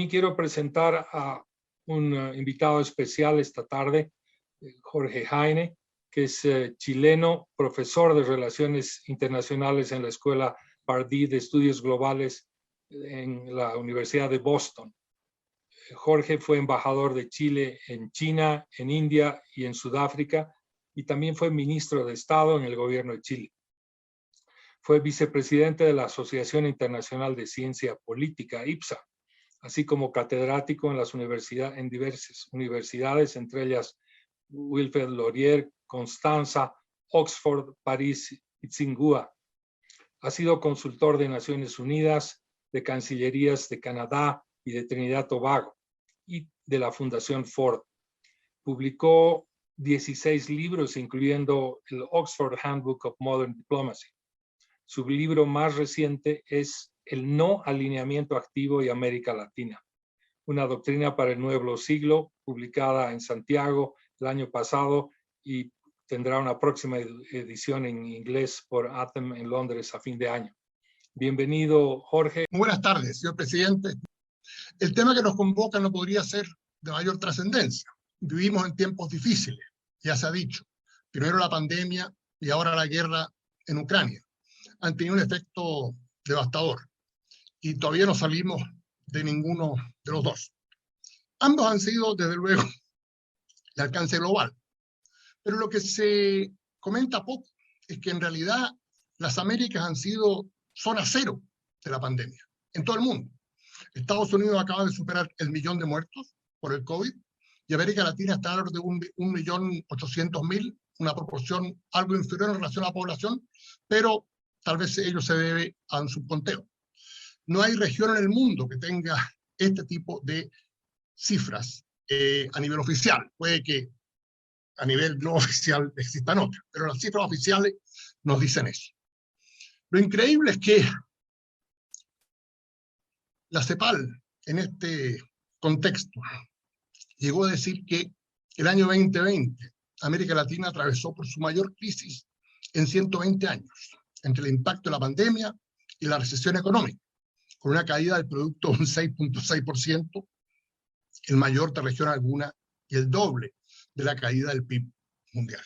Quiero presentar a un invitado especial esta tarde, Jorge Heine, que es chileno, profesor de Relaciones Internacionales en la Escuela Pardee de Estudios Globales en la Universidad de Boston. Jorge fue embajador de Chile en China, en India y en Sudáfrica, y también fue ministro de Estado en el gobierno de Chile. Fue vicepresidente de la Asociación Internacional de Ciencia Política, IPSA, así como catedrático en diversas universidades, entre ellas Wilfrid Laurier, Constanza, Oxford, París y Tsinghua. Ha sido consultor de Naciones Unidas, de Cancillerías de Canadá y de Trinidad y Tobago, y de la Fundación Ford. Publicó 16 libros, incluyendo el Oxford Handbook of Modern Diplomacy. Su libro más reciente es El no alineamiento activo y América Latina, una doctrina para el nuevo siglo, publicada en Santiago el año pasado y tendrá una próxima edición en inglés por Atem en Londres a fin de año. Bienvenido, Jorge. Muy buenas tardes, señor presidente. El tema que nos convoca no podría ser de mayor trascendencia. Vivimos en tiempos difíciles, ya se ha dicho. Primero la pandemia y ahora la guerra en Ucrania. Han tenido un efecto devastador y todavía no salimos de ninguno de los dos. Ambos han sido, desde luego, de alcance global. Pero lo que se comenta poco es que en realidad las Américas han sido zona cero de la pandemia, en todo el mundo. Estados Unidos acaba de superar el 1.000.000 de muertos por el COVID y América Latina está alrededor de 1.800.000, una proporción algo inferior en relación a la población, pero tal vez ello se debe a un subconteo. No hay región en el mundo que tenga este tipo de cifras a nivel oficial. Puede que a nivel no oficial existan otras, pero las cifras oficiales nos dicen eso. Lo increíble es que la CEPAL, en este contexto, llegó a decir que el año 2020 América Latina atravesó por su mayor crisis en 120 años, entre el impacto de la pandemia y la recesión económica, con una caída del producto de un 6.6%, el mayor de región alguna y el doble de la caída del PIB mundial.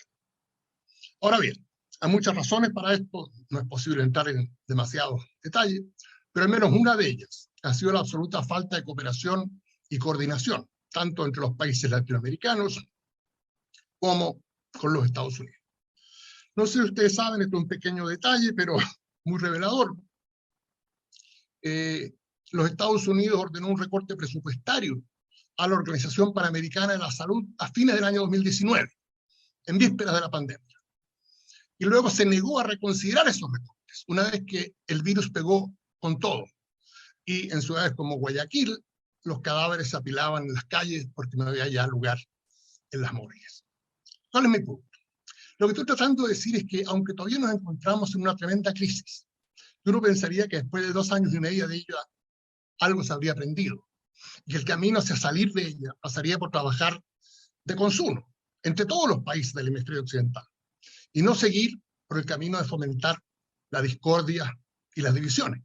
Ahora bien, hay muchas razones para esto, no es posible entrar en demasiados detalles, pero al menos una de ellas ha sido la absoluta falta de cooperación y coordinación, tanto entre los países latinoamericanos como con los Estados Unidos. No sé si ustedes saben, esto es un pequeño detalle, pero muy revelador. Los Estados Unidos ordenó un recorte presupuestario a la Organización Panamericana de la Salud a fines del año 2019, en vísperas de la pandemia. Y luego se negó a reconsiderar esos recortes, una vez que el virus pegó con todo. Y en ciudades como Guayaquil, los cadáveres se apilaban en las calles porque no había ya lugar en las morgues. ¿Cuál es mi punto? Lo que estoy tratando de decir es que, aunque todavía nos encontramos en una tremenda crisis, uno pensaría que después de 2 años y medio de ella, algo se habría aprendido. Y el camino hacia salir de ella pasaría por trabajar de consumo entre todos los países del hemisferio occidental y no seguir por el camino de fomentar la discordia y las divisiones.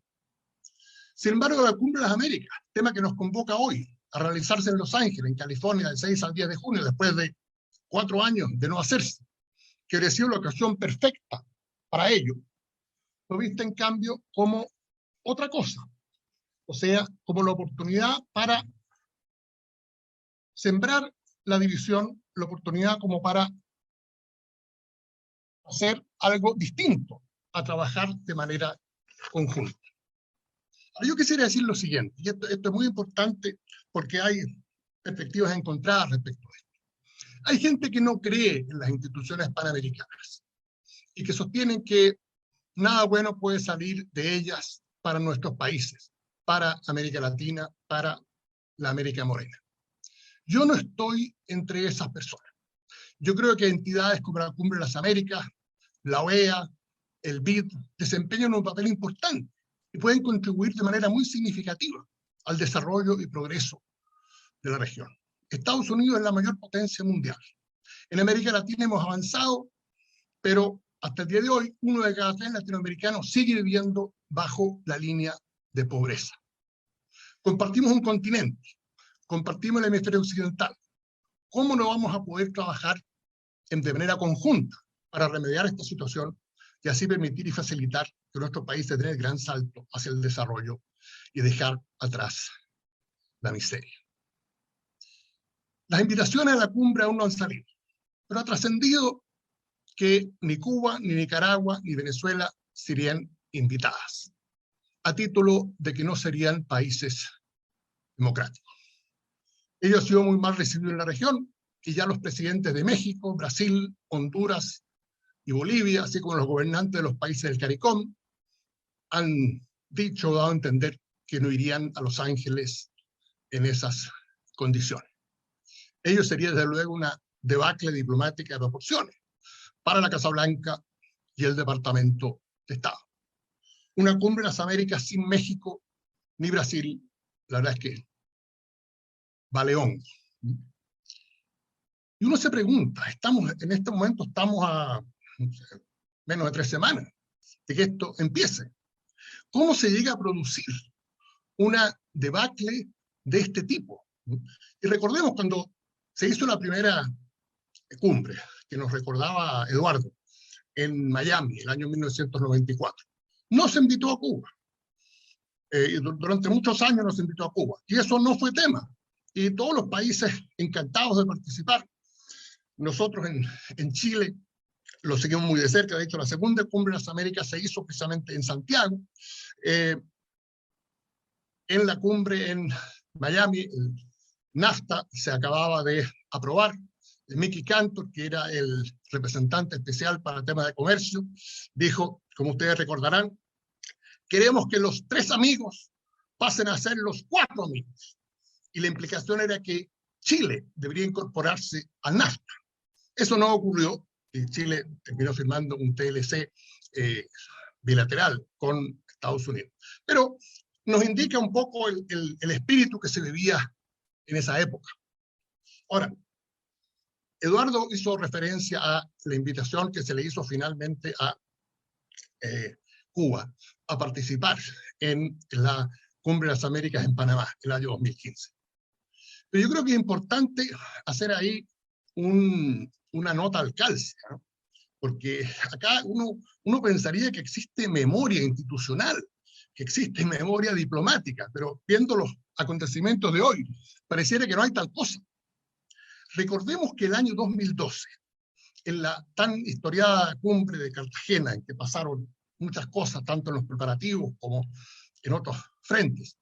Sin embargo, la Cumbre de las Américas, tema que nos convoca hoy a realizarse en Los Ángeles, en California, del 6 al 10 de junio, después de 4 años de no hacerse, que habría sido la ocasión perfecta para ello, lo viste en cambio como otra cosa, o sea, como la oportunidad para sembrar la división, la oportunidad como para hacer algo distinto, a trabajar de manera conjunta. Ahora, yo quisiera decir lo siguiente, y esto es muy importante porque hay perspectivas encontradas respecto a esto. Hay gente que no cree en las instituciones panamericanas y que sostienen que nada bueno puede salir de ellas para nuestros países, para América Latina, para la América Morena. Yo no estoy entre esas personas. Yo creo que entidades como la Cumbre de las Américas, la OEA, el BID, desempeñan un papel importante y pueden contribuir de manera muy significativa al desarrollo y progreso de la región. Estados Unidos es la mayor potencia mundial. En América Latina hemos avanzado, pero hasta el día de hoy, 1 de cada 3 latinoamericanos sigue viviendo bajo la línea de pobreza. Compartimos un continente, compartimos el hemisferio occidental. ¿Cómo no vamos a poder trabajar de manera conjunta para remediar esta situación y así permitir y facilitar que nuestro país dé el gran salto hacia el desarrollo y dejar atrás la miseria? Las invitaciones a la cumbre aún no han salido, pero ha trascendido que ni Cuba, ni Nicaragua, ni Venezuela serían invitadas, a título de que no serían países democráticos. Ello ha sido muy mal recibido en la región, y ya los presidentes de México, Brasil, Honduras y Bolivia, así como los gobernantes de los países del CARICOM, han dicho o dado a entender que no irían a Los Ángeles en esas condiciones. Ello sería desde luego una debacle diplomática de proporciones para la Casa Blanca y el Departamento de Estado. Una cumbre en las Américas sin México ni Brasil, la verdad es que vale hongo. Y uno se pregunta, en este momento estamos a menos de 3 semanas de que esto empiece. ¿Cómo se llega a producir una debacle de este tipo? Y recordemos cuando se hizo la primera cumbre, que nos recordaba Eduardo, en Miami, el año 1994. No se invitó a Cuba. Durante muchos años no se invitó a Cuba. Y eso no fue tema. Y todos los países encantados de participar. Nosotros en Chile lo seguimos muy de cerca. De hecho, la segunda cumbre de las Américas se hizo precisamente en Santiago. En la cumbre en Miami, el NAFTA se acababa de aprobar. Mickey Cantor, que era el representante especial para temas de comercio, dijo, como ustedes recordarán, queremos que los 3 amigos pasen a ser los 4 amigos. Y la implicación era que Chile debería incorporarse al NAFTA. Eso no ocurrió, y Chile terminó firmando un TLC bilateral con Estados Unidos. Pero nos indica un poco el espíritu que se vivía en esa época. Ahora, Eduardo hizo referencia a la invitación que se le hizo finalmente a Cuba a participar en la Cumbre de las Américas en Panamá, el año 2015. Pero yo creo que es importante hacer ahí una nota al calce, ¿no? Porque acá uno pensaría que existe memoria institucional, que existe memoria diplomática, pero viendo los acontecimientos de hoy, pareciera que no hay tal cosa. Recordemos que el año 2012, en la tan historiada cumbre de Cartagena, en que pasaron muchas cosas, tanto en los preparativos como en otros frentes,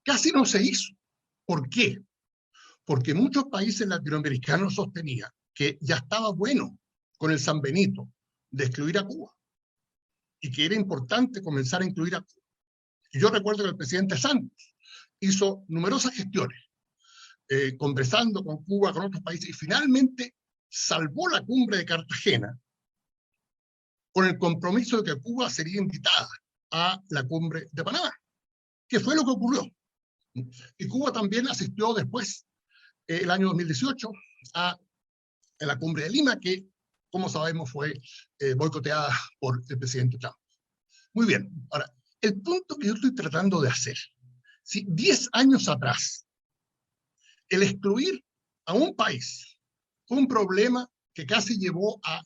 casi no se hizo. ¿Por qué? Porque muchos países latinoamericanos sostenían que ya estaba bueno con el San Benito de excluir a Cuba y que era importante comenzar a incluir a Cuba. Y yo recuerdo que el presidente Santos hizo numerosas gestiones, conversando con Cuba, con otros países, y finalmente salvó la cumbre de Cartagena con el compromiso de que Cuba sería invitada a la cumbre de Panamá, que fue lo que ocurrió. Y Cuba también asistió después, el año 2018, a la cumbre de Lima, que, como sabemos, fue boicoteada por el presidente Trump. Muy bien, ahora, el punto que yo estoy tratando de hacer, si 10 años atrás, el excluir a un país fue un problema que casi llevó a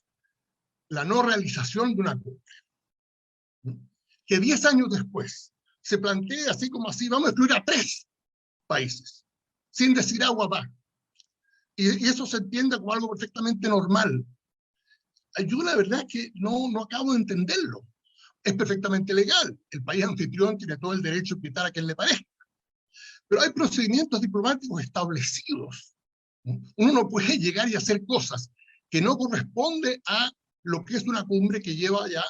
la no realización de una cumbre, que 10 años después se plantea así como así, vamos a excluir a 3 países, sin decir agua va. Y eso se entiende como algo perfectamente normal. Yo la verdad es que no acabo de entenderlo. Es perfectamente legal. El país anfitrión tiene todo el derecho a invitar a quien le parezca. Pero hay procedimientos diplomáticos establecidos. Uno no puede llegar y hacer cosas que no corresponden a lo que es una cumbre que lleva ya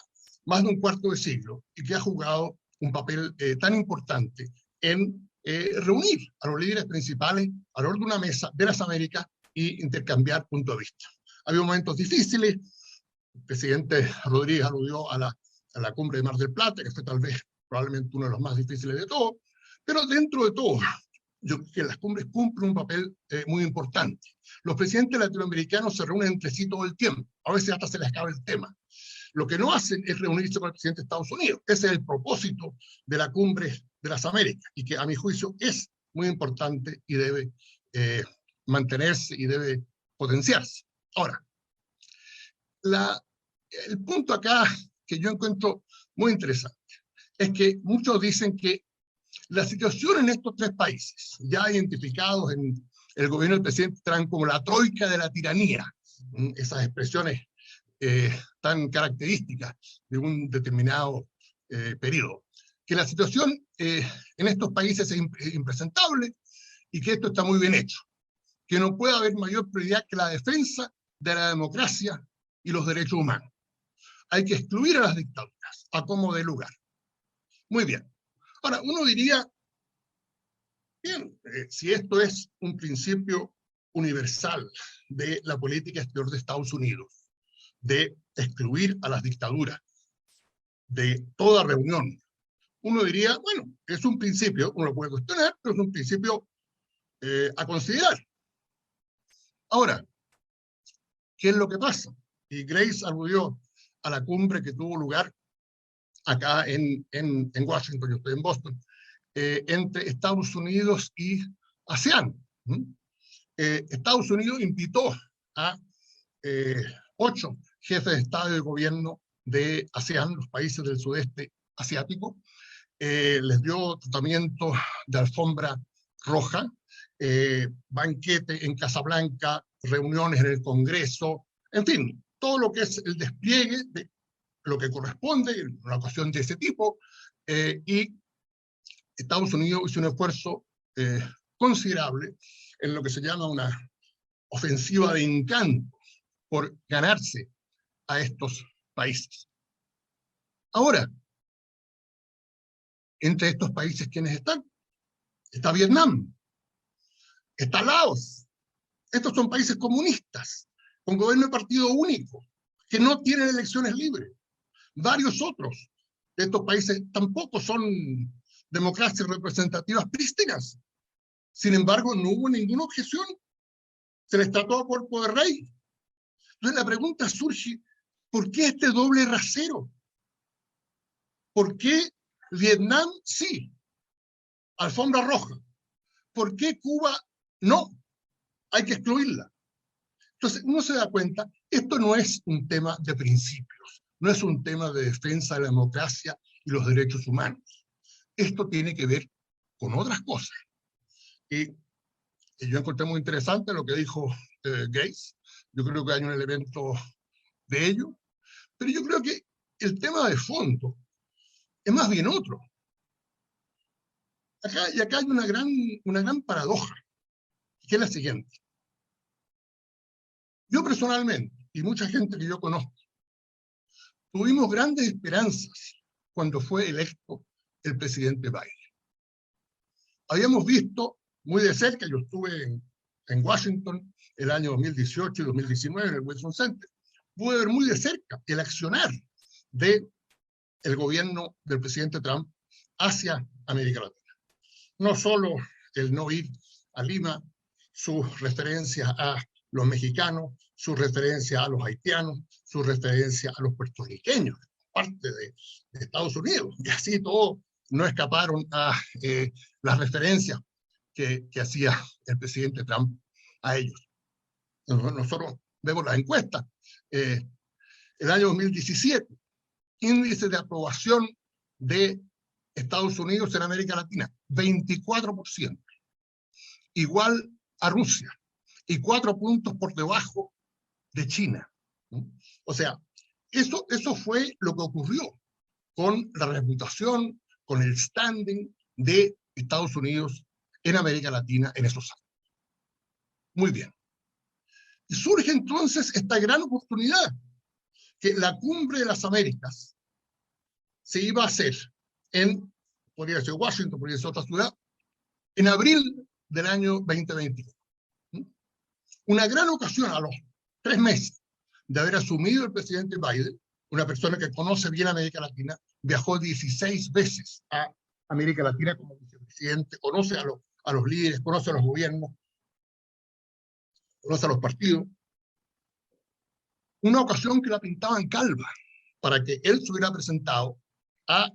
más de un cuarto de siglo y que ha jugado un papel tan importante en reunir a los líderes principales alrededor de una mesa de las Américas y intercambiar puntos de vista. Ha habido momentos difíciles. El presidente Rodríguez aludió a la cumbre de Mar del Plata, que fue probablemente uno de los más difíciles de todos, pero dentro de todo, yo creo que las cumbres cumplen un papel muy importante. Los presidentes latinoamericanos se reúnen entre sí todo el tiempo, a veces hasta se les acaba el tema. Lo que no hacen es reunirse con el presidente de Estados Unidos. Ese es el propósito de la cumbre de las Américas, y que a mi juicio es muy importante y debe mantenerse y debe potenciarse. Ahora, el punto acá que yo encuentro muy interesante es que muchos dicen que la situación en estos tres países, ya identificados en el gobierno del presidente Trump como la troika de la tiranía, esas expresiones tan características de un determinado periodo, que la situación en estos países es impresentable y que esto está muy bien hecho, que no puede haber mayor prioridad que la defensa de la democracia y los derechos humanos. Hay que excluir a las dictaduras, a como dé lugar. Muy bien. Ahora, uno diría, bien, si esto es un principio universal de la política exterior de Estados Unidos, de excluir a las dictaduras de toda reunión, uno diría, bueno, es un principio, uno lo puede cuestionar, pero es un principio a considerar. Ahora, ¿qué es lo que pasa? Y Grace aludió a la cumbre que tuvo lugar acá en Washington, yo estoy en Boston, entre Estados Unidos y ASEAN. Estados Unidos invitó a 8 jefes de Estado y de Gobierno de ASEAN, los países del sudeste asiático, les dio tratamiento de alfombra roja, banquete en Casablanca, reuniones en el Congreso, en fin, todo lo que es el despliegue de lo que corresponde en una ocasión de ese tipo, y Estados Unidos hizo un esfuerzo considerable en lo que se llama una ofensiva de encanto por ganarse a estos países. Ahora, entre estos países, ¿quiénes están? Está Vietnam, está Laos. Estos son países comunistas, con gobierno de partido único, que no tienen elecciones libres. Varios otros de estos países tampoco son democracias representativas prístinas. Sin embargo, no hubo ninguna objeción. Se les trató a cuerpo de rey. Entonces la pregunta surge, ¿por qué este doble rasero? ¿Por qué Vietnam sí? Alfombra roja. ¿Por qué Cuba no? Hay que excluirla. Entonces uno se da cuenta, esto no es un tema de principios, no es un tema de defensa de la democracia y los derechos humanos. Esto tiene que ver con otras cosas. Y yo encontré muy interesante lo que dijo Gates. Yo creo que hay un elemento de ello, pero yo creo que el tema de fondo es más bien otro. Acá hay una gran paradoja, que es la siguiente. Yo personalmente, y mucha gente que yo conozco, tuvimos grandes esperanzas cuando fue electo el presidente Biden. Habíamos visto muy de cerca, yo estuve en Washington el año 2018 y 2019 en el Wilson Center, pude ver muy de cerca el accionar del gobierno del presidente Trump hacia América Latina. No solo el no ir a Lima, sus referencias a los mexicanos, sus referencias a los haitianos, sus referencias a los puertorriqueños, parte de Estados Unidos, y así todo no escaparon a las referencias que hacía el presidente Trump a ellos. Nosotros vemos las encuestas. El año 2017, índice de aprobación de Estados Unidos en América Latina, 24%, igual a Rusia, y 4 puntos por debajo de China. O sea, eso fue lo que ocurrió con la reputación, con el standing de Estados Unidos en América Latina en esos años. Muy bien. Y surge entonces esta gran oportunidad, que la cumbre de las Américas se iba a hacer podría ser Washington, podría ser otra ciudad, en abril del año 2021. Una gran ocasión a los 3 meses de haber asumido el presidente Biden, una persona que conoce bien América Latina, viajó 16 veces a América Latina como vicepresidente, conoce a los líderes, conoce a los gobiernos, conoce a los partidos. Una ocasión que la pintaban calva para que él se hubiera presentado a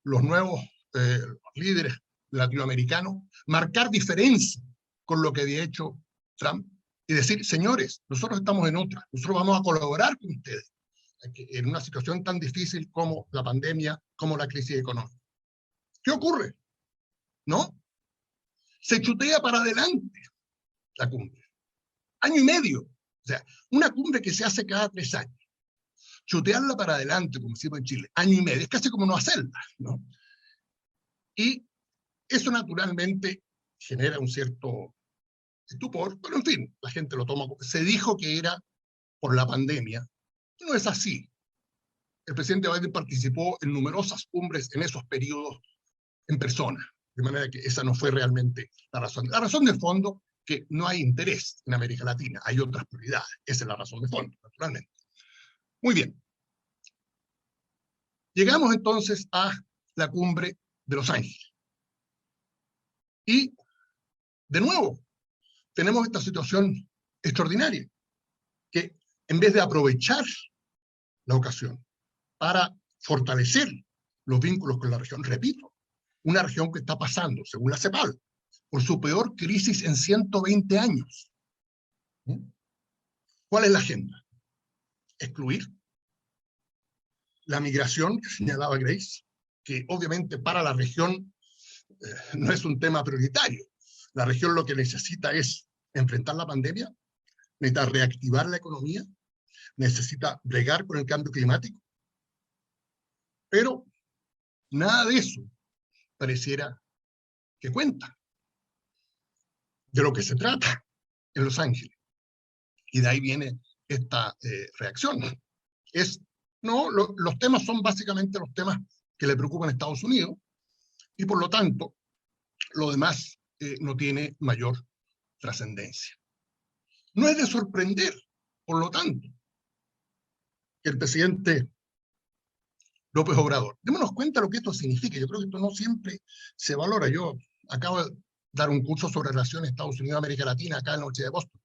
los nuevos los líderes latinoamericanos, marcar diferencia con lo que había hecho Trump y decir, señores, nosotros estamos en otra, nosotros vamos a colaborar con ustedes en una situación tan difícil como la pandemia, como la crisis económica. ¿Qué ocurre? ¿No? Se chutea para adelante la cumbre. Año y medio. O sea, una cumbre que se hace cada 3 años. Chutearla para adelante, como decimos en Chile, año y medio. Es casi como no hacerla, ¿no? Y eso naturalmente genera un cierto estupor, pero en fin, la gente lo toma. Se dijo que era por la pandemia. No es así. El presidente Biden participó en numerosas cumbres en esos periodos en persona, de manera que esa no fue realmente la razón. La razón de fondo, que no hay interés en América Latina, hay otras prioridades. Esa es la razón de fondo, naturalmente. Muy bien. Llegamos entonces a la cumbre de Los Ángeles. Y, de nuevo, tenemos esta situación extraordinaria, que en vez de aprovechar la ocasión para fortalecer los vínculos con la región, repito, una región que está pasando, según la CEPAL, por su peor crisis en 120 años. ¿Cuál es la agenda? Excluir la migración que señalaba Grace, que obviamente para la región no es un tema prioritario. La región lo que necesita es enfrentar la pandemia, necesita reactivar la economía, necesita bregar con el cambio climático, pero nada de eso pareciera que cuenta. De lo que se trata en Los Ángeles. Y de ahí viene esta reacción. Los temas son básicamente los temas que le preocupan a Estados Unidos, y por lo tanto, lo demás no tiene mayor trascendencia. No es de sorprender, por lo tanto, que el presidente López Obrador, démonos cuenta de lo que esto significa. Yo creo que esto no siempre se valora. Yo acabo de dar un curso sobre relaciones Estados Unidos-América Latina acá en la Universidad de Boston.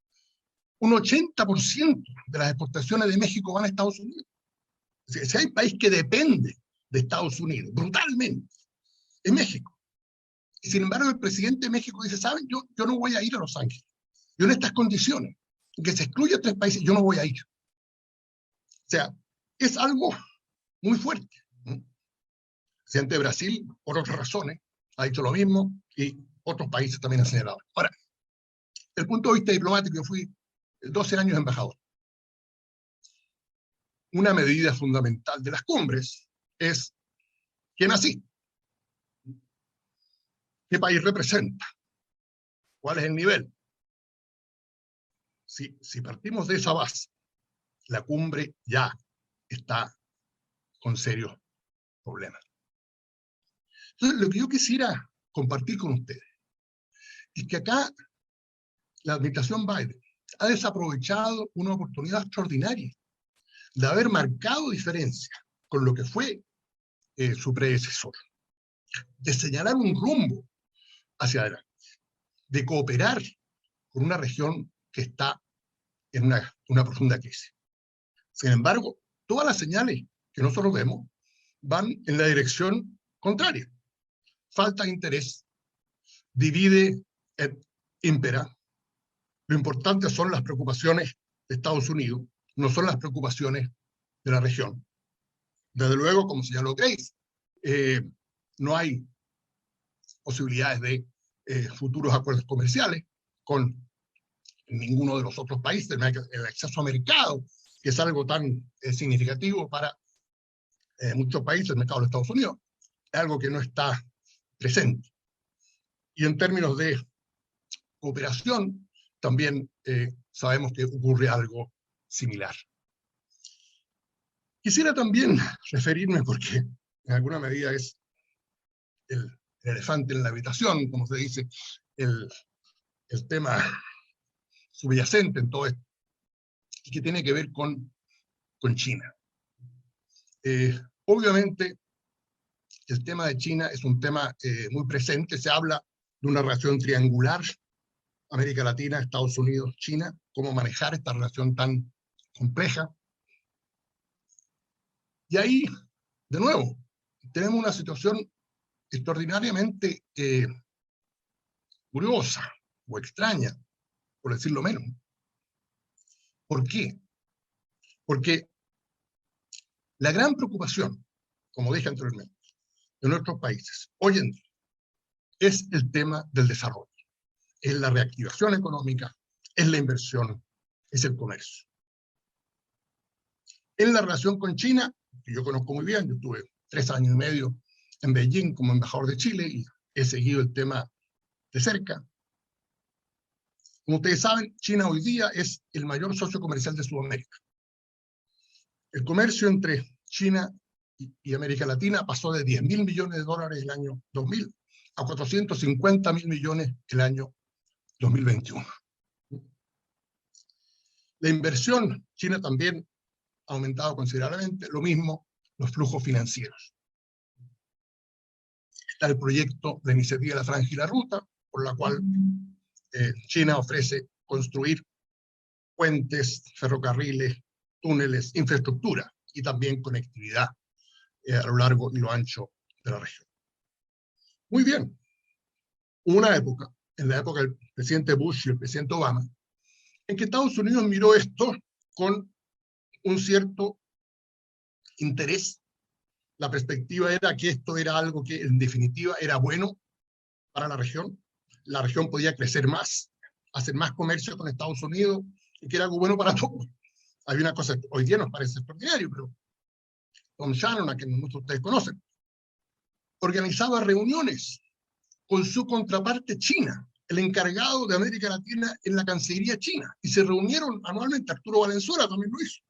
Un 80% de las exportaciones de México van a Estados Unidos. Si hay país que depende de Estados Unidos, brutalmente, es México. Y sin embargo, el presidente de México dice, ¿saben? Yo no voy a ir a Los Ángeles. Yo en estas condiciones, que se excluya 3 países, yo no voy a ir. O sea, es algo muy fuerte. El presidente de Brasil, por otras razones, ha dicho lo mismo, y otros países también han señalado. Ahora, desde el punto de vista diplomático, yo fui 12 años embajador. Una medida fundamental de las cumbres es quién así, qué país representa, cuál es el nivel. Si partimos de esa base, la cumbre ya está con serios problemas. Entonces, lo que yo quisiera compartir con ustedes es que acá la administración Biden ha desaprovechado una oportunidad extraordinaria de haber marcado diferencia con lo que fue su predecesor, de señalar un rumbo hacia adelante, de cooperar con una región que está en una profunda crisis. Sin embargo, todas las señales que nosotros vemos van en la dirección contraria. Falta de interés, divide et impera. Lo importante son las preocupaciones de Estados Unidos, no son las preocupaciones de la región. Desde luego, como señaló Grace, no hay posibilidades de futuros acuerdos comerciales con ninguno de los otros países. El acceso a mercado, que es algo tan significativo para muchos países, el mercado de Estados Unidos, es algo que no está presente. Y en términos de cooperación, también sabemos que ocurre algo similar. Quisiera también referirme, porque en alguna medida es el elefante en la habitación, como se dice, el tema subyacente en todo esto, y que tiene que ver con China. Obviamente, el tema de China es un tema muy presente. Se habla de una relación triangular, América Latina, Estados Unidos, China, cómo manejar esta relación tan compleja. Y ahí, de nuevo, tenemos una situación extraordinariamente curiosa o extraña, por decirlo menos. ¿Por qué? Porque la gran preocupación, como dije anteriormente, de nuestros países hoy en día es el tema del desarrollo, es la reactivación económica, es la inversión, es el comercio. En la relación con China, que yo conozco muy bien, yo estuve 3 años y medio en Beijing como embajador de Chile y he seguido el tema de cerca. Como ustedes saben, China hoy día es el mayor socio comercial de Sudamérica. El comercio entre China y América Latina pasó de 10.000 millones de dólares el año 2000 a 450.000 millones el año 2021. La inversión china también ha aumentado considerablemente, lo mismo los flujos financieros. Está el proyecto de iniciativa de la Franja y la Ruta, por la cual China ofrece construir puentes, ferrocarriles, túneles, infraestructura y también conectividad a lo largo y lo ancho de la región. Muy bien. Hubo una época, en la época del presidente Bush y el presidente Obama, en que Estados Unidos miró esto con un cierto interés. La perspectiva era que esto era algo que en definitiva era bueno para la región. La región podía crecer más, hacer más comercio con Estados Unidos, y que era algo bueno para todos. Hay una cosa que hoy día nos parece extraordinario, pero Tom Shannon, a quien muchos de ustedes conocen, organizaba reuniones con su contraparte china, el encargado de América Latina en la Cancillería china, y se reunieron anualmente. Arturo Valenzuela también lo hizo,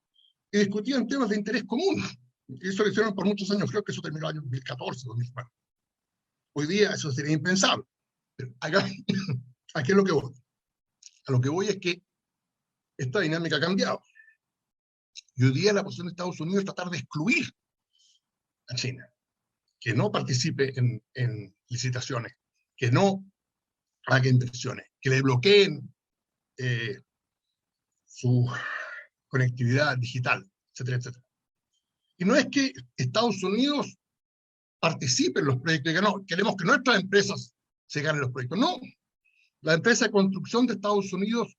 y discutían temas de interés común. Y eso lo hicieron por muchos años, creo que eso terminó en el año 2014, 2004. Hoy día eso sería impensable. Pero acá, ¿a qué es lo que voy? A lo que voy es que esta dinámica ha cambiado. Y hoy día la posición de Estados Unidos es tratar de excluir a China, que no participe en licitaciones, que no haga inversiones, que le bloqueen su conectividad digital, etcétera, etcétera. Y no es que Estados Unidos participe en los proyectos, que no, queremos que nuestras empresas se ganen los proyectos. No, las empresas de construcción de Estados Unidos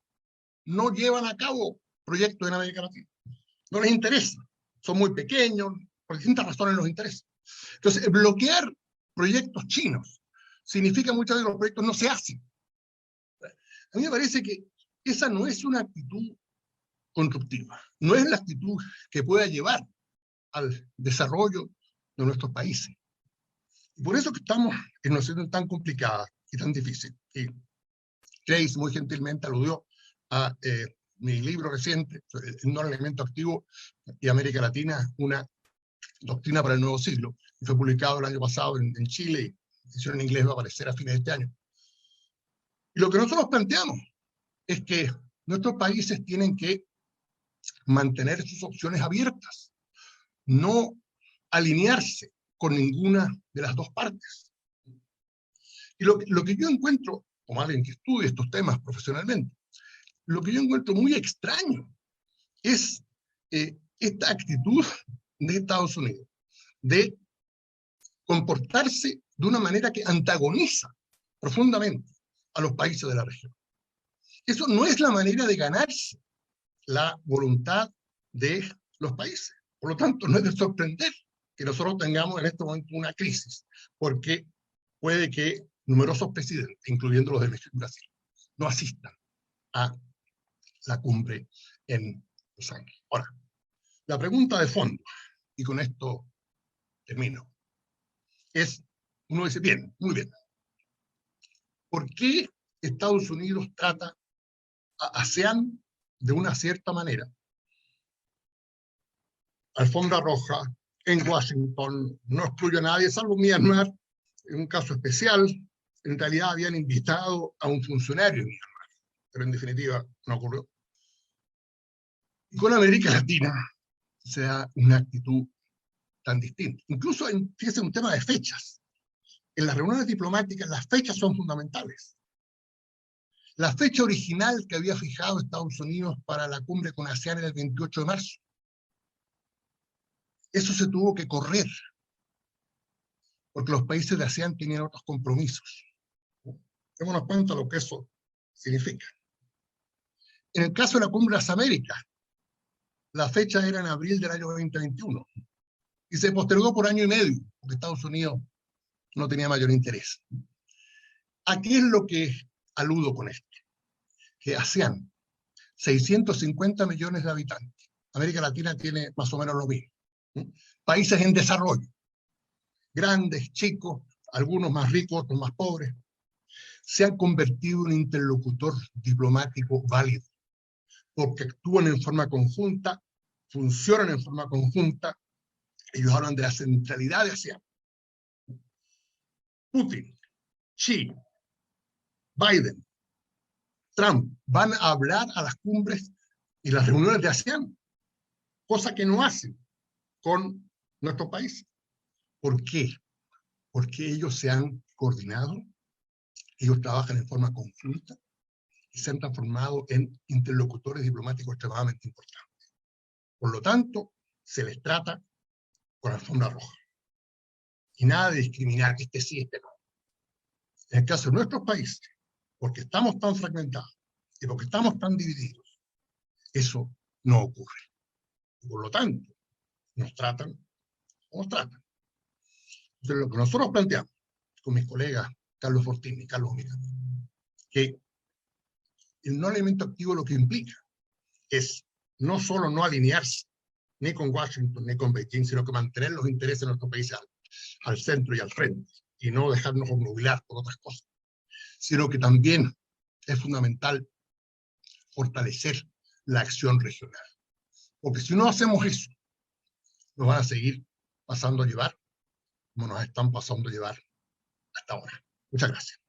no llevan a cabo proyectos en América Latina. No les interesa, son muy pequeños, por distintas razones los interesa. Entonces, bloquear proyectos chinos significa muchas veces que los proyectos no se hacen. A mí me parece que esa no es una actitud constructiva, no es la actitud que pueda llevar al desarrollo de nuestros países. Y por eso que estamos en una situación tan complicada y tan difícil. Y Grace muy gentilmente aludió a mi libro reciente, El no elemento activo y América Latina, una doctrina para el nuevo siglo, que fue publicado el año pasado en Chile, y edición en inglés va a aparecer a fines de este año. Y lo que nosotros planteamos es que nuestros países tienen que mantener sus opciones abiertas, no alinearse con ninguna de las dos partes. Y lo que yo encuentro, como alguien que estudia estos temas profesionalmente, lo que yo encuentro muy extraño es esta actitud de Estados Unidos de comportarse de una manera que antagoniza profundamente a los países de la región. Eso no es la manera de ganarse la voluntad de los países. Por lo tanto, no es de sorprender que nosotros tengamos en este momento una crisis, porque puede que numerosos presidentes, incluyendo los de Brasil, no asistan a la cumbre en Los Ángeles. Ahora, la pregunta de fondo, y con esto termino, es, uno dice, bien, muy bien, ¿por qué Estados Unidos trata a ASEAN de una cierta manera? Alfombra roja, en Washington, no excluyo a nadie, salvo Myanmar, en un caso especial. En realidad habían invitado a un funcionario de Myanmar, pero en definitiva no ocurrió. Y con América Latina se da una actitud tan distinta. Incluso, fíjese, un tema de fechas. En las reuniones diplomáticas las fechas son fundamentales. La fecha original que había fijado Estados Unidos para la cumbre con ASEAN era el 28 de marzo. Eso se tuvo que correr porque los países de ASEAN tenían otros compromisos. Démonos cuenta de lo que eso significa. En el caso de la Cumbre de las Américas, la fecha era en abril del año 2021 y se postergó por año y medio, porque Estados Unidos no tenía mayor interés. ¿A qué es lo que aludo con esto? Que ASEAN, 650 millones de habitantes, América Latina tiene más o menos lo mismo. Países en desarrollo, grandes, chicos, algunos más ricos, otros más pobres, se han convertido en un interlocutor diplomático válido, porque actúan en forma conjunta, funcionan en forma conjunta. Ellos hablan de la centralidad de ASEAN. Putin, Xi, Biden, Trump van a hablar a las cumbres y las reuniones de ASEAN, cosa que no hacen con nuestro país. ¿Por qué? Porque ellos se han coordinado, ellos trabajan en forma conjunta y se han transformado en interlocutores diplomáticos extremadamente importantes. Por lo tanto, se les trata con alfombra roja. Y nada de discriminar, este sí, este no. En el caso de nuestros países, porque estamos tan fragmentados y porque estamos tan divididos, eso no ocurre. Y por lo tanto, nos tratan como nos tratan. Entonces, lo que nosotros planteamos con mis colegas Carlos Fortín y Carlos Miranda, que el no alineamiento activo lo que implica es no solo no alinearse ni con Washington ni con Beijing, sino que mantener los intereses de nuestro país al centro y al frente, y no dejarnos obnubilar por otras cosas, sino que también es fundamental fortalecer la acción regional. Porque si no hacemos eso, nos van a seguir pasando a llevar como nos están pasando a llevar hasta ahora. Muchas gracias.